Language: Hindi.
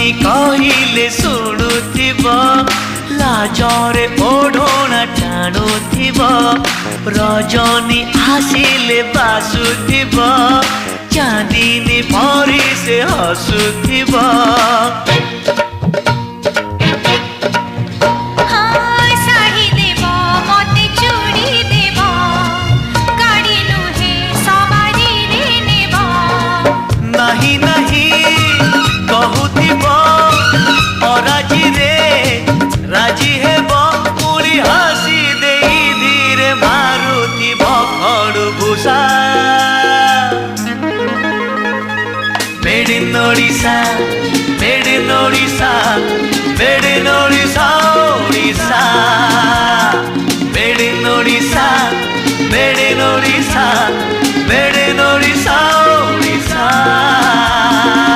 स्वामी कहिले शुणुथिब लाजरे ओढ़ना टाणुथिब रजनी आसिले बासुथिब चांदनी परी से हसुथिब नहीं नहीं कहूथिब अराजी रे राजी हेब पुरी हसी दे धीरे मारुथिब खड़भूषा made in Odisha made in Odisha made in